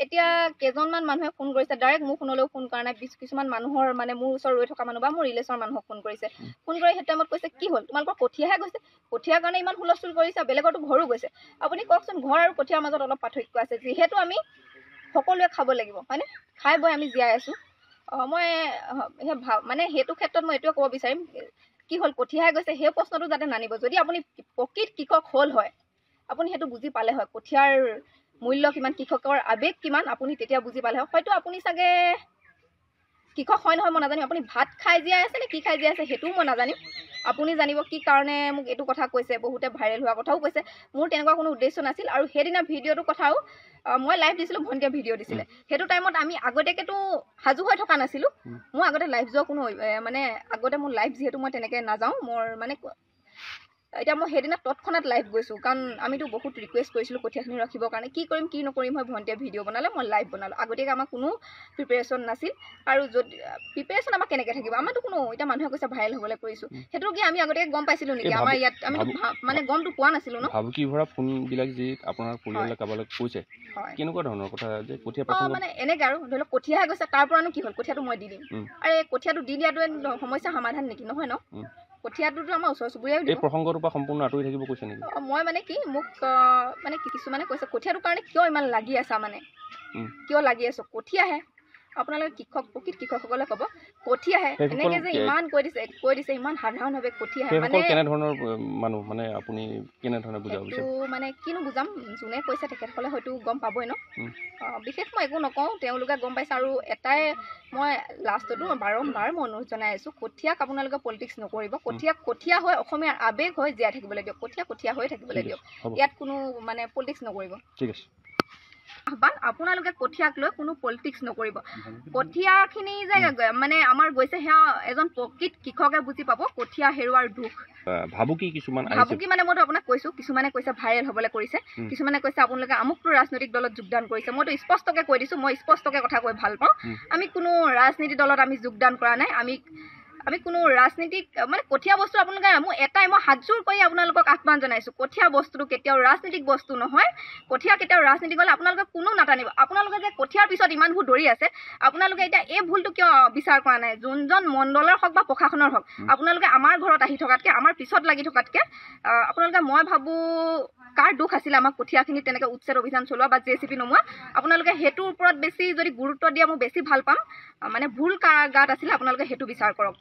এতিয়া কেইজনমান মানুহে ফোন কৰিছে, ডাইৰেক্ট মোৰ ফোনলৈও ফোন কৰা নাই, কিছুমান মানুহৰ মানে মোৰ ওচৰত ৰৈ থকা মানুহ বা মোৰ ৰিলেশ্যনৰ মানুহক ফোন কৰিছে। ফোন কৰি সেই টাইমত কৈছে কি হ'ল, তোমালোকৰ কঠীয়াহে গৈছে, কঠীয়াৰ কাৰণে ইমান হুলস্থুল কৰিছে, বেলেগতো ঘৰো গৈছে। আপুনি কওকচোন, ঘৰ আৰু কঠীয়াৰ মাজত অলপ পাৰ্থক্য আছে, যিহেতু আমি সকলোৱে খাব লাগিব, হয়নে? খাই বৈ আমি জীয়াই আছোঁ। মই মানে সেইটো ক্ষেত্ৰত মই এইটোৱে ক'ব বিচাৰিম, কি হ'ল কঠীয়াহে গৈছে সেই প্ৰশ্নটো যাতে নানিব। যদি আপুনি প্ৰকৃত কৃষক হ'ল হয়, আপুনি সেইটো বুজি পালে হয়, কঠীয়াৰ মূল্য কিমান, কৃষকৰ আৱেগ কিমান, আপুনি তেতিয়া বুজি পালে হয়। হয়তো আপুনি চাগে কৃষক হয় নহয় মই নাজানিম, আপুনি ভাত খাই জীয়াই আছে নে কি খাই জীয়াই আছে সেইটোও মই নাজানিম। আপুনি জানিব কি কাৰণে মোক এইটো কথা কৈছে, বহুতে ভাইৰেল হোৱা কথাও কৈছে। মোৰ তেনেকুৱা কোনো উদ্দেশ্য নাছিল। আৰু সেইদিনা ভিডিঅ'টোৰ কথাও মই লাইভ দিছিলোঁ, ভণ্টিয়ে ভিডিঅ' দিছিলে। সেইটো টাইমত আমি আগতীয়াকেতো সাজু হৈ থকা নাছিলোঁ। মোৰ আগতে লাইভ যোৱা কোনো মানে আগতে মোৰ লাইভ যিহেতু মই তেনেকৈ নাযাওঁ, মোৰ মানে এতিয়া মই সেইদিনা তৎক্ষণাত লাইভ গৈছোঁ, কাৰণ আমিতো বহুত ৰিকুৱেষ্ট কৰিছিলোঁ কঠীয়াখিনি ৰাখিবৰ কাৰণে, কি কৰিম কি নকৰিম হয়। ভণ্টিয়ে ভিডিঅ' বনালে, মই লাইভ বনালোঁ। আগতীয়াকৈ আমাৰ কোনো প্ৰিপেৰেশ্যন নাছিল। আৰু যদি প্ৰিপেৰেশ্যন আমাৰ কেনেকৈ থাকিব, আমাৰতো কোনো এতিয়া মানুহে কৈছে ভাইৰেল হ'বলৈ কৰিছোঁ, সেইটো কি আমি আগতীয়াকৈ গম পাইছিলোঁ নেকি? আমাৰ ইয়াত আমি মানে গমটো পোৱা নাছিলোঁ ন। ভাবুকি ভৰা ফোনবিলাক যি আপোনাৰ পৰিয়ালে কাৰোবালৈ কৈছে, কেনেকুৱা ধৰণৰ কথা যে কঠীয়া মানে এনেকৈ আৰু ধৰি লওক কঠীয়াহে গৈছে, তাৰ পৰানো কি হ'ল, কঠীয়াটো মই দি দিম। আৰু এই কঠীয়াটো দি দিয়াটোৱে সমস্যাৰ সমাধান নেকি? নহয় ন। কঠীয়াটোতো আমাৰ ওচৰ চুবুৰীয়াই দিব। এই প্ৰসংগটোৰ পৰা সম্পূৰ্ণ আঁতৰি থাকিব কৈছে নেকি? মই মানে কি মোক মানে কিছুমানে কৈছে কঠীয়াটোৰ কাৰণে কিয় ইমান লাগি আছা, মানে কিয় লাগি আছো, কঠীয়াহে। আপোনালোকে প্ৰকৃত কৃষকসকলে ক'ব কঠীয়াহে, এনেকৈ যে ইমান কৈ দিছে ইমান সাধাৰণভাৱে কঠীয়াহে। মানে কেনেধৰণৰ মানুহ, মানে আপুনি কেনেধৰণে বুজাব বিচাৰে? মানে কিনো বুজাম, যোনে কৈছে তেখেতসকলে হয়তো গম পাবই ন। বিশেষ মই একো নকওঁ, তেওঁলোকে গম পাইছে। আৰু এটাই মই লাষ্টতো বাৰম্বাৰ মই অনুৰোধ জনাই আছোঁ, কঠীয়াক আপোনালোকে পলিটিক্স নকৰিব। কঠীয়া হৈ অসমীয়াৰ আৱেগ হৈ জীয়াই থাকিবলৈ দিয়ক, কঠীয়া হৈ থাকিবলৈ দিয়ক। ইয়াত কোনো মানে পলিটিক্স নকৰিব। ঠিক আছে। আপোনালোকে কঠীয়াক লৈ কোনো পলিটিক্স নকৰিব। কঠীয়াখিনি যে মানে আমাৰ গৈছে, সেয়া এজন প্ৰকৃত কৃষকে বুজি পাব, কঠীয়া হেৰুৱাৰ দুখ। ভাবুকি মানে মইতো আপোনাক কৈছোঁ, কিছুমানে কৈছে ভাইৰেল হ'বলৈ কৰিছে, কিছুমানে কৈছে আপোনালোকে আমুকটো ৰাজনৈতিক দলত যোগদান কৰিছে। মইতো স্পষ্টকৈ কৈ দিছোঁ, মই স্পষ্টকৈ কথা কৈ ভাল পাওঁ। আমি কোনো ৰাজনীতি দলত আমি যোগদান কৰা নাই। আমি কোনো ৰাজনীতিক মানে কঠীয়া বস্তু আপোনালোকে মই হাতযোৰ কৰি আপোনালোকক আহ্বান জনাইছোঁ, কঠীয়া বস্তুটো কেতিয়াও ৰাজনীতিক বস্তু নহয়। কঠীয়া কেতিয়াও ৰাজনীতি গ'লে আপোনালোকে কোনো নাটানিব। আপোনালোকে যে কঠীয়াৰ পিছত ইমানবোৰ দৌৰি আছে, আপোনালোকে এতিয়া এই ভুলটো কিয় বিচাৰ কৰা নাই? যোনজন মণ্ডলৰ হওক বা প্ৰশাসনৰ হওক, আপোনালোকে আমাৰ ঘৰত আহি থকাতকৈ, আমাৰ পিছত লাগি থকাতকৈ আপোনালোকে, মই ভাবোঁ কাৰ দুখ আছিলে আমাক কঠীয়াখিনি তেনেকৈ উচ্ছেদ অভিযান চলোৱা বা JCB নমোৱা, আপোনালোকে সেইটোৰ ওপৰত বেছি যদি গুৰুত্ব দিয়া মই বেছি ভাল পাম। মানে ভুল কাৰ গাত আছিলে আপোনালোকে সেইটো বিচাৰ কৰক।